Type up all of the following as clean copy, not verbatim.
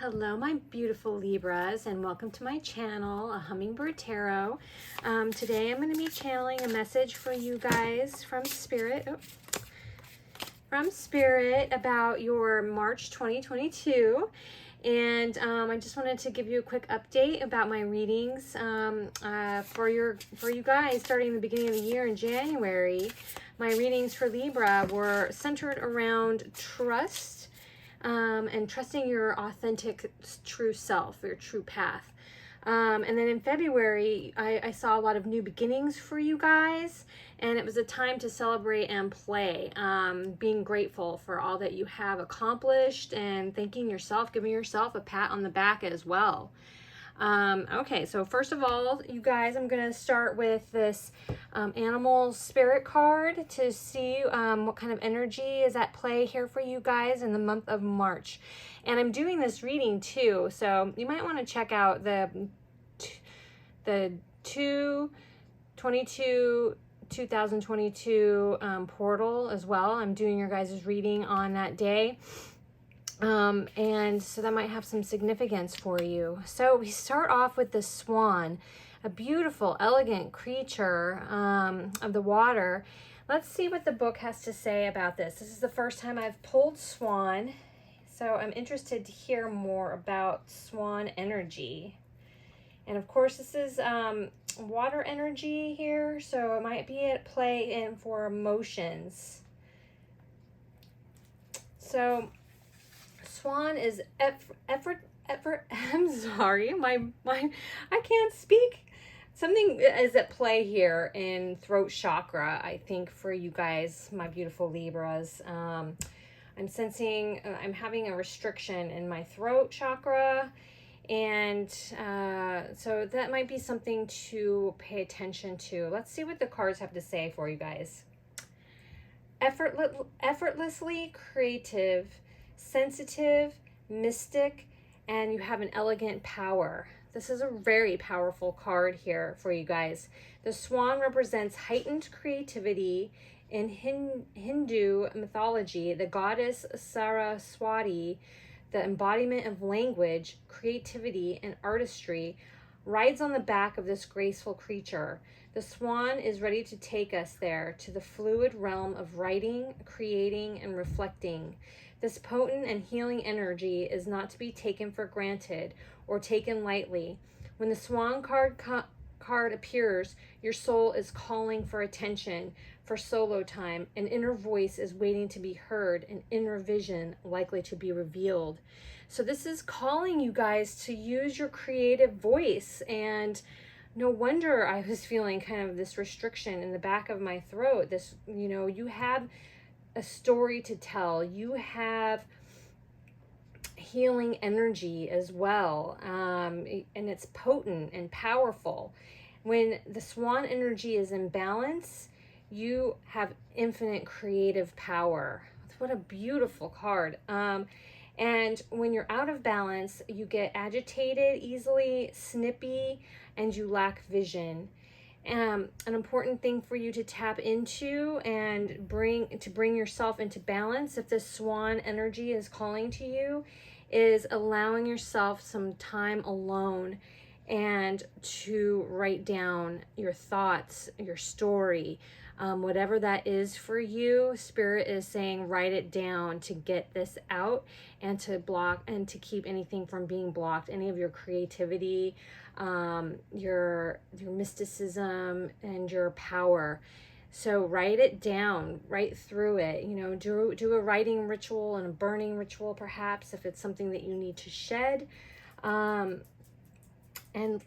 Hello, my beautiful Libras, and welcome to my channel, a Hummingbird Tarot. Today I'm going to be channeling a message for you guys from Spirit. About your March 2022. And I just wanted to give you a quick update about my readings for you guys starting the beginning of the year in January. My readings for Libra were centered around trust and trusting your authentic, true self, your true path. And then in February, I saw a lot of new beginnings for you guys, and it was a time to celebrate and play, being grateful for all that you have accomplished and thanking yourself, giving yourself a pat on the back as well. Okay, so first of all, you guys, I'm going to start with this animal spirit card to see what kind of energy is at play here for you guys in the month of March. And I'm doing this reading too, so you might want to check out the 2022 portal as well. I'm doing your guys' reading on that day. And so that might have some significance for you. So we start off with the swan, a beautiful, elegant creature of the water. Let's see what the book has to say about this. This is the first time I've pulled swan, so I'm interested to hear more about swan energy. And of course, this is water energy here, so it might be at play in for emotions. So swan is effort. I'm sorry, I can't speak. Something is at play here in throat chakra, I think, for you guys, my beautiful Libras. I'm sensing I'm having a restriction in my throat chakra, and so that might be something to pay attention to. Let's see what the cards have to say for you guys. Effortlessly creative, sensitive, mystic, and you have an elegant power. This is a very powerful card here for you guys. The swan represents heightened creativity. In Hindu mythology, the goddess Saraswati, the embodiment of language, creativity, and artistry, rides on the back of this graceful creature. The swan is ready to take us there, to the fluid realm of writing, creating, and reflecting. This potent and healing energy is not to be taken for granted or taken lightly. When the swan card appears, your soul is calling for attention, for solo time. An inner voice is waiting to be heard, an inner vision likely to be revealed. So this is calling you guys to use your creative voice. And no wonder I was feeling kind of this restriction in the back of my throat. This, you have a story to tell. You have healing energy as well. And it's potent and powerful. When the swan energy is in balance, you have infinite creative power. What a beautiful card. And when you're out of balance, you get agitated easily, snippy, and you lack vision. An important thing for you to tap into and bring yourself into balance, if this swan energy is calling to you, is allowing yourself some time alone and to write down your thoughts, your story, whatever that is for you. Spirit is saying write it down to get this out and to block and to keep anything from being blocked, any of your creativity, your mysticism, and your power. So write it down, write through it, do a writing ritual and a burning ritual, perhaps, if it's something that you need to shed. And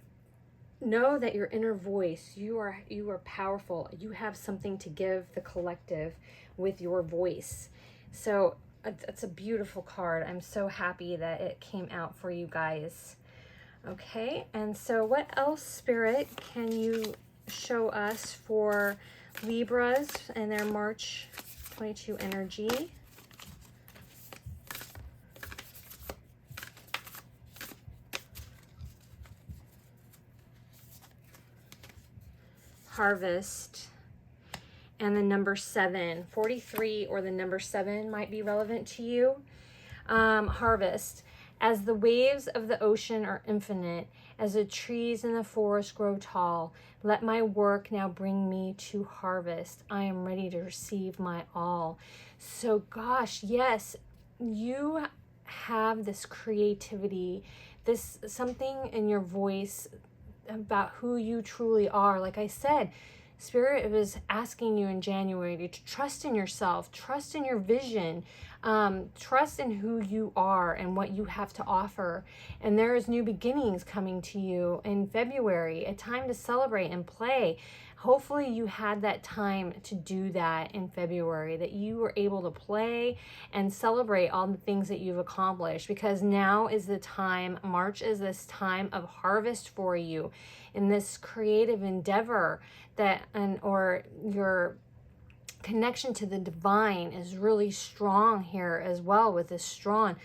know that your inner voice, you are powerful. You have something to give the collective with your voice. So it's a beautiful card. I'm so happy that it came out for you guys. Okay, and so what else, Spirit, can you show us for Libras and their March 22 energy? Harvest and the number 7. 43 or the number 7 might be relevant to you. Harvest. As the waves of the ocean are infinite, as the trees in the forest grow tall, let my work now bring me to harvest. I am ready to receive my all. So gosh, yes, you have this creativity, this something in your voice about who you truly are. Like I said, Spirit was asking you in January to trust in yourself, trust in your vision, trust in who you are and what you have to offer. And there is new beginnings coming to you in February, a time to celebrate and play. Hopefully you had that time to do that in February, that you were able to play and celebrate all the things that you've accomplished, because now is the time, March is this time of harvest for you in this creative endeavor or your connection to the divine is really strong here as well with the swan.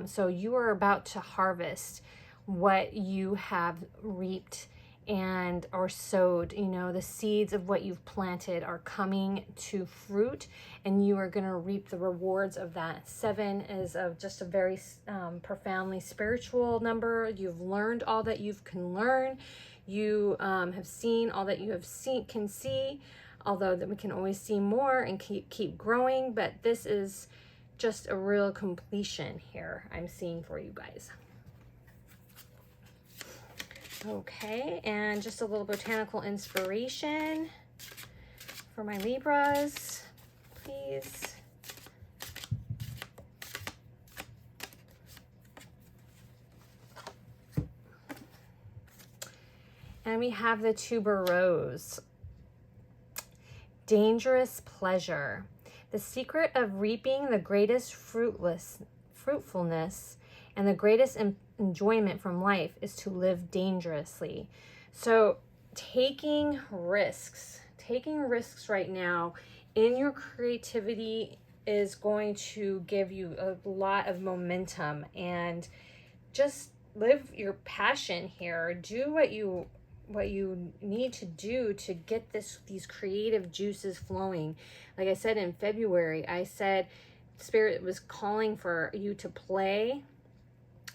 So you are about to harvest what you have reaped and or sowed. You know, the seeds of what you've planted are coming to fruit, and you are going to reap the rewards of that. 7 is of just a very profoundly spiritual number. You've learned all that you can learn. You have seen all that you can see, although that we can always see more and keep growing. But this is just a real completion here I'm seeing for you guys. Okay, and just a little botanical inspiration for my Libras, please. And we have the tuberose. Dangerous pleasure. The secret of reaping the greatest fruitfulness and the greatest enjoyment from life is to live dangerously. So taking risks right now in your creativity is going to give you a lot of momentum, and just live your passion here. Do what you need to do to get these creative juices flowing. Like I said in February, I said Spirit was calling for you to play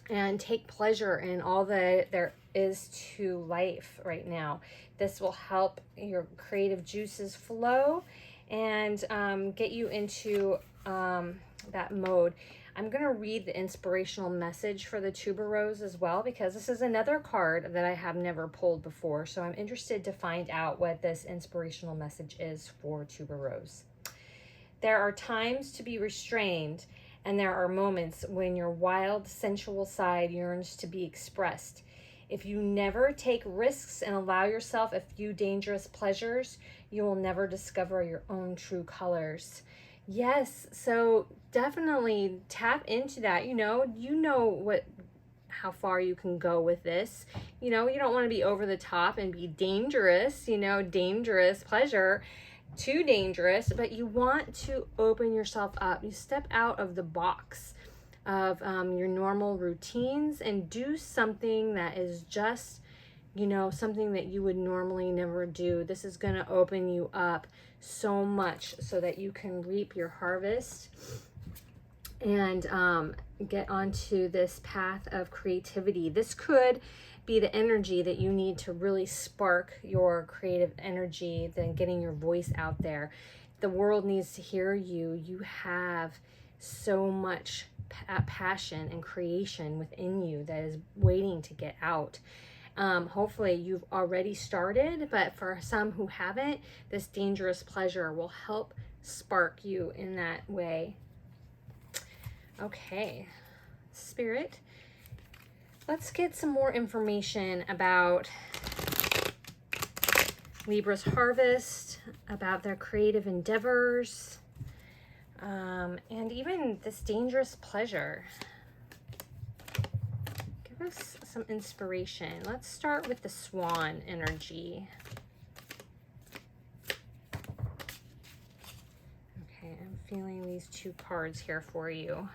and take pleasure in all that there is to life right now. This will help your creative juices flow and get you into that mode. I'm going to read the inspirational message for the tuberose as well, because this is another card that I have never pulled before. So I'm interested to find out what this inspirational message is for tuberose. There are times to be restrained, and there are moments when your wild, sensual side yearns to be expressed. If you never take risks and allow yourself a few dangerous pleasures, you will never discover your own true colors. Yes, so definitely tap into that. You know how far you can go with this. You know, you don't want to be over the top and be dangerous, dangerous pleasure, too dangerous, but you want to open yourself up. You step out of the box of your normal routines and do something that is just, something that you would normally never do. This is going to open you up so much so that you can reap your harvest and get onto this path of creativity. This could be the energy that you need to really spark your creative energy, then getting your voice out there. The world needs to hear you. You have so much passion and creation within you that is waiting to get out. Hopefully you've already started, but for some who haven't, this dangerous pleasure will help spark you in that way. Okay, Spirit, let's get some more information about Libra's harvest, about their creative endeavors, and even this dangerous pleasure. Give us some inspiration. Let's start with the swan energy. Okay, I'm feeling these 2 cards here for you.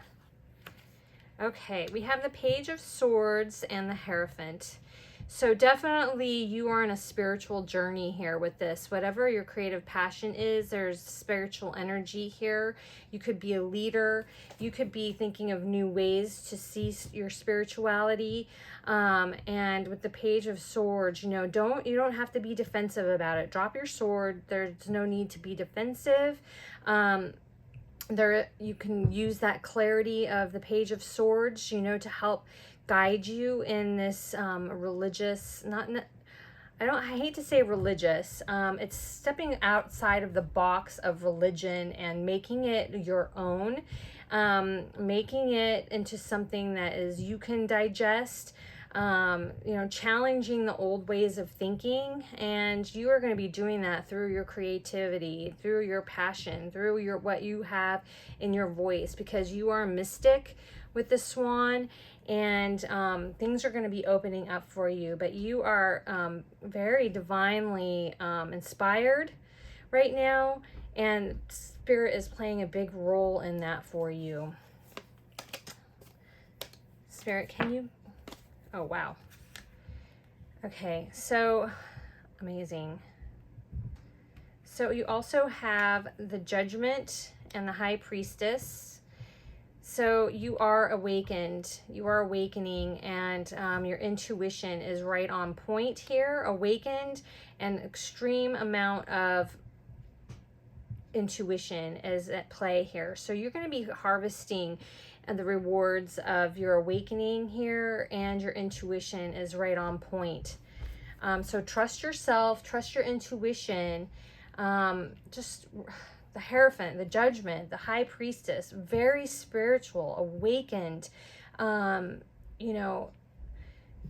Okay, we have the Page of Swords and the Hierophant. So definitely you are on a spiritual journey here with this. Whatever your creative passion is, there's spiritual energy here. You could be a leader. You could be thinking of new ways to see your spirituality. And with the Page of Swords, you know, you don't have to be defensive about it. Drop your sword. There's no need to be defensive. You can use that clarity of the Page of Swords, you know, to help guide you in this religious, I hate to say religious, it's stepping outside of the box of religion and making it your own, making it into something that is you can digest, you know, challenging the old ways of thinking. And you are going to be doing that through your creativity, through your passion, through what you have in your voice, because you are a mystic with the swan. And things are going to be opening up for you, but you are very divinely inspired right now, and Spirit is playing a big role in that for you. Spirit, can you? Oh, wow. Okay, so amazing. So you also have the Judgment and the High Priestess. So you are awakened, you are awakening, and your intuition is right on point here. Awakened, and extreme amount of intuition is at play here. So you're going to be harvesting the rewards of your awakening here, and your intuition is right on point. So trust yourself, trust your intuition. Just the Hierophant, the Judgment, the High Priestess, very spiritual, awakened, you know,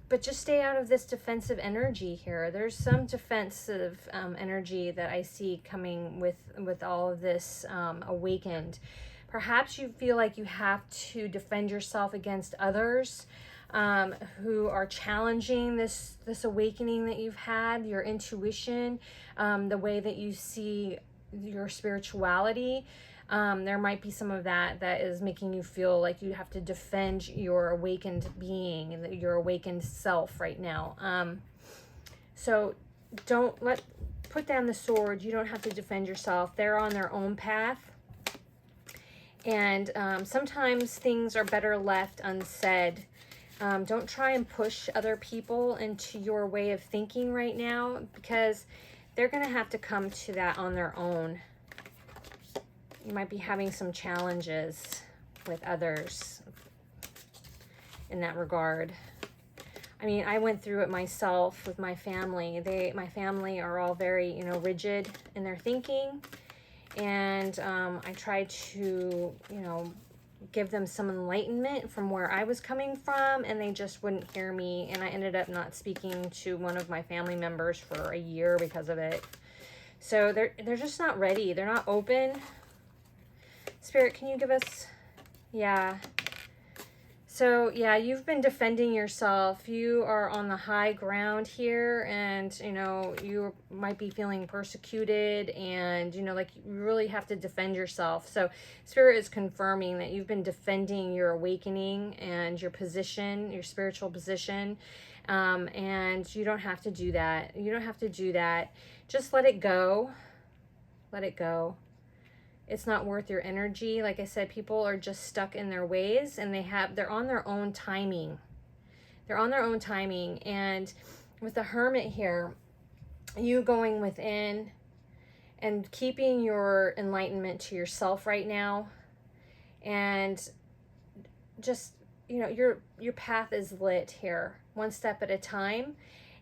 but just stay out of this defensive energy here. There's some defensive energy that I see coming with all of this awakened. Perhaps you feel like you have to defend yourself against others who are challenging this awakening that you've had, your intuition, the way that you see your spirituality. There might be some of that is making you feel like you have to defend your awakened being, your awakened self right now. So put down the sword. You don't have to defend yourself. They're on their own path. And sometimes things are better left unsaid. Don't try and push other people into your way of thinking right now, because they're going to have to come to that on their own. You might be having some challenges with others in that regard. I mean, I went through it myself with my family. My family are all very, you know, rigid in their thinking. And I tried to, you know, give them some enlightenment from where I was coming from, and they just wouldn't hear me, and I ended up not speaking to one of my family members for a year because of it. So they're just not ready. They're not open. Spirit, can you give us, yeah. So yeah, you've been defending yourself. You are on the high ground here, and you know, you might be feeling persecuted, and you know, like you really have to defend yourself. So Spirit is confirming that you've been defending your awakening and your position, your spiritual position. And you don't have to do that. You don't have to do that. Just let it go. Let it go. It's not worth your energy. Like I said, people are just stuck in their ways, and they're on their own timing. They're on their own timing. And with the Hermit here, you going within and keeping your enlightenment to yourself right now, and just, you know, your path is lit here, one step at a time.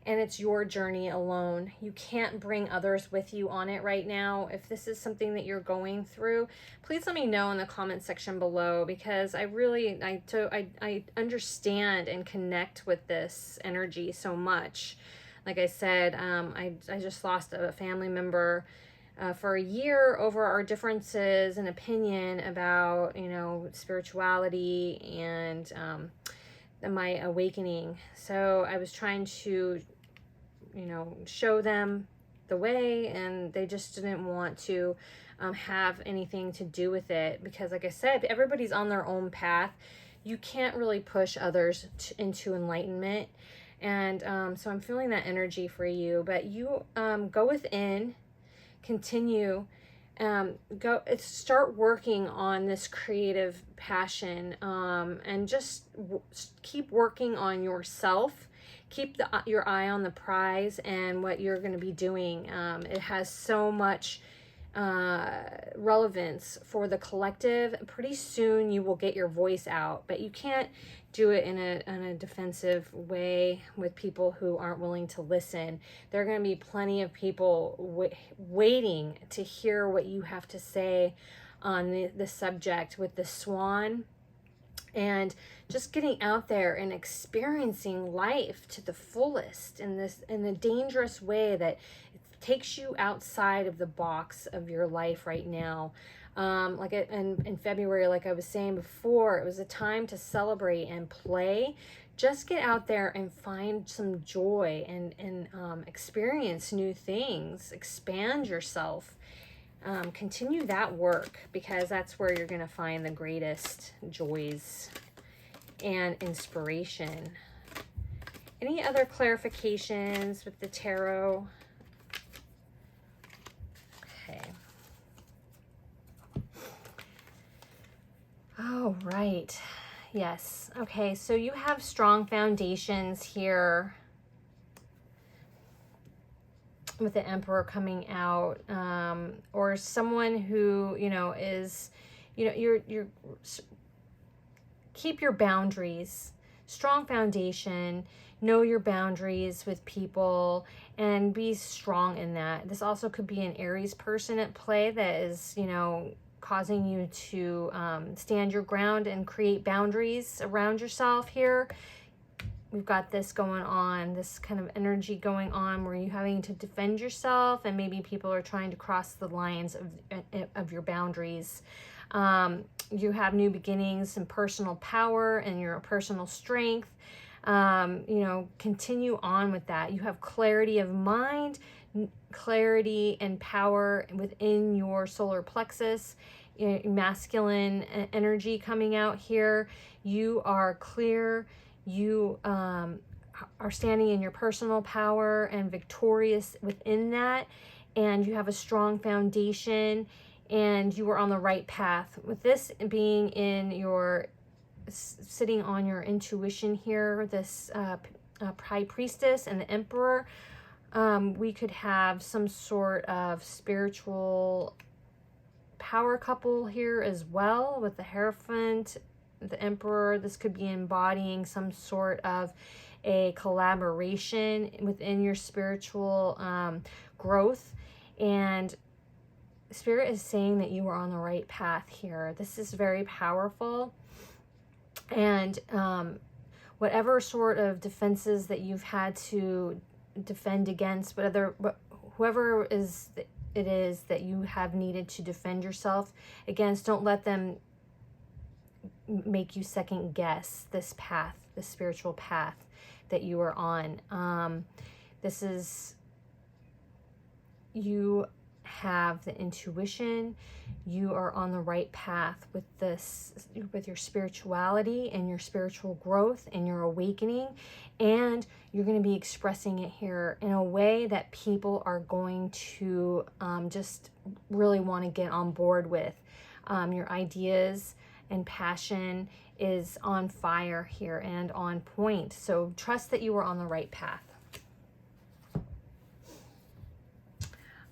And it's your journey alone. You can't bring others with you on it right now. If this is something that you're going through, please let me know in the comment section below, because I understand and connect with this energy so much. Like I said, I just lost a family member for a year over our differences in opinion about, you know, spirituality and my awakening. So I was trying to, you know, show them the way, and they just didn't want to have anything to do with it, because like I said, everybody's on their own path. You can't really push others into enlightenment. And so I'm feeling that energy for you. But you go within, continue, start working on this creative passion, and just keep working on yourself. Keep your eye on the prize and what you're going to be doing. It has so much relevance for the collective. Pretty soon you will get your voice out, but you can't do it in a defensive way with people who aren't willing to listen. There are going to be plenty of people waiting to hear what you have to say on the subject with the swan. And just getting out there and experiencing life to the fullest in the dangerous way that it takes you outside of the box of your life right now. In February, like I was saying before, it was a time to celebrate and play. Just get out there and find some joy and experience new things. Expand yourself. Continue that work, because that's where you're going to find the greatest joys and inspiration. Any other clarifications with the tarot? Okay. Oh, right. Yes. Okay, so you have strong foundations here with the Emperor coming out, or someone who, is, you're keep your boundaries, strong foundation, know your boundaries with people, and be strong in that. This also could be an Aries person at play that is, causing you to stand your ground and create boundaries around yourself here. We've got this going on, this kind of energy going on where you're having to defend yourself, and maybe people are trying to cross the lines of your boundaries. You have new beginnings and personal power and your personal strength. Continue on with that. You have clarity of mind, clarity and power within your solar plexus, masculine energy coming out here. You are clear. You are standing in your personal power and victorious within that, and you have a strong foundation, and you are on the right path. With this being in your, sitting on your intuition here, this High Priestess and the Emperor, we could have some sort of spiritual power couple here as well with the Hierophant, the Emperor. This could be embodying some sort of a collaboration within your spiritual growth. And Spirit is saying that you are on the right path here. This is very powerful. And whatever sort of defenses that you've had to defend against, whoever it is that you have needed to defend yourself against, don't let them make you second guess this path, this spiritual path that you are on. You have the intuition. You are on the right path with this, with your spirituality and your spiritual growth and your awakening, and you're going to be expressing it here in a way that people are going to just really want to get on board with. Your ideas and passion is on fire here and on point. So trust that you are on the right path.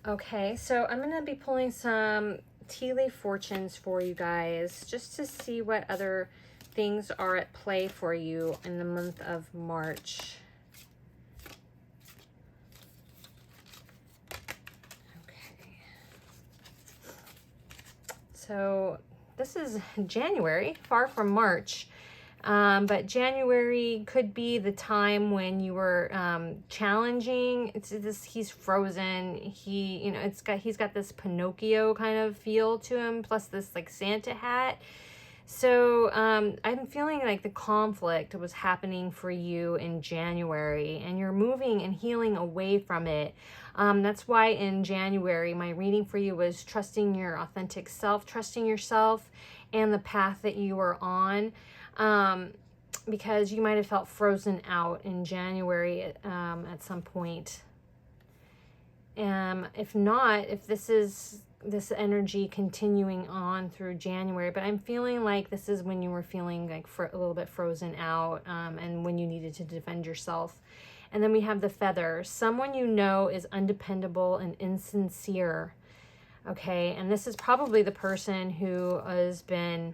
Okay, so I'm going to be pulling some tea leaf fortunes for you guys, just to see what other things are at play for you in the month of March. Okay. So this is January, far from March. But January could be the time when you were challenging. He's frozen. He's got this Pinocchio kind of feel to him, plus this like Santa hat. So I'm feeling like the conflict was happening for you in January, and you're moving and healing away from it. That's why in January, my reading for you was trusting your authentic self, trusting yourself and the path that you are on. because you might have felt frozen out in January at some point. If not, if this is this energy continuing on through January, but I'm feeling like this is when you were feeling like a little bit frozen out, and when you needed to defend yourself. And then we have the feather. Someone you know is undependable and insincere. Okay, and this is probably the person who has been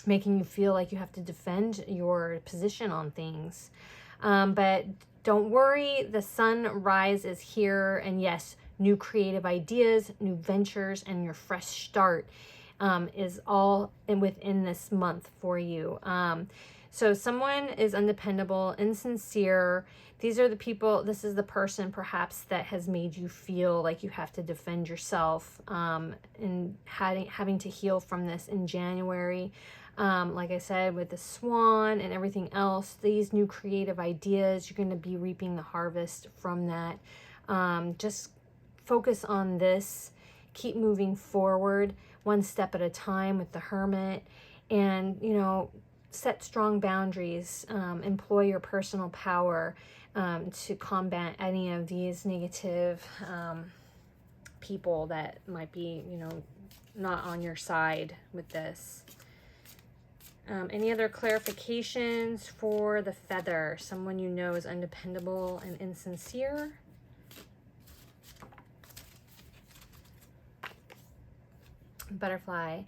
making you feel like you have to defend your position on things. But don't worry, the sunrise is here, and yes, new creative ideas, new ventures, and your fresh start is all within this month for you. So someone is undependable, insincere. These are the people, this is the person perhaps that has made you feel like you have to defend yourself, and having to heal from this in January. Like I said, with the swan and everything else, these new creative ideas, you're going to be reaping the harvest from that. Just focus on this. Keep moving forward one step at a time with the Hermit. And, you know, set strong boundaries. Employ your personal power to combat any of these negative people that might be, you know, not on your side with this. Any other clarifications for the feather? Someone you know is undependable and insincere. Butterfly,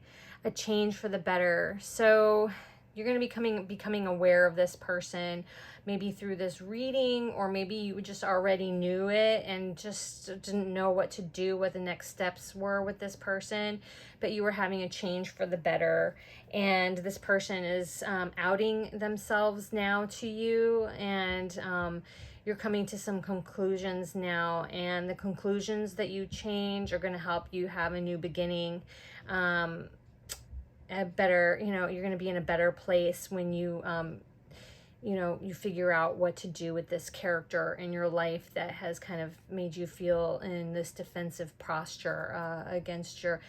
a change for the better. So you're going to be becoming aware of this person, maybe through this reading, or maybe you just already knew it and just didn't know what to do, what the next steps were with this person, but you were having a change for the better. And this person is outing themselves now to you, and you're coming to some conclusions now, and the conclusions that you change are going to help you have a new beginning. A better, you know, you're going to be in a better place when you, you know, you figure out what to do with this character in your life that has kind of made you feel in this defensive posture against your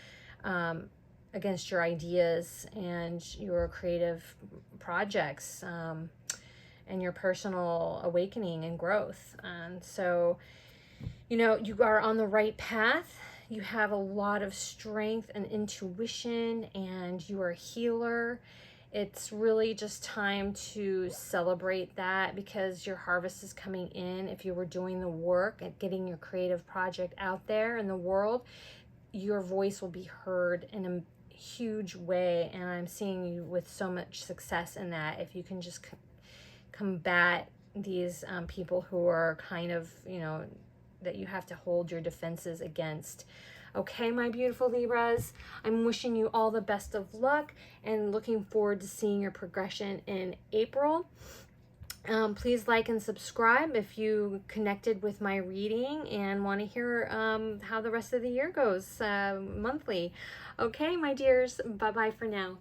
ideas and your creative projects, and your personal awakening and growth. And so, you know, you are on the right path. You have a lot of strength and intuition, and you are a healer. It's really just time to celebrate that, because your harvest is coming in. If you were doing the work at getting your creative project out there in the world, your voice will be heard in a huge way, and I'm seeing you with so much success in that. If you can just combat these people who are kind of, you know, that you have to hold your defenses against. Okay, my beautiful Libras, I'm wishing you all the best of luck and looking forward to seeing your progression in April. Please like and subscribe if you connected with my reading and want to hear how the rest of the year goes monthly. Okay, my dears, bye-bye for now.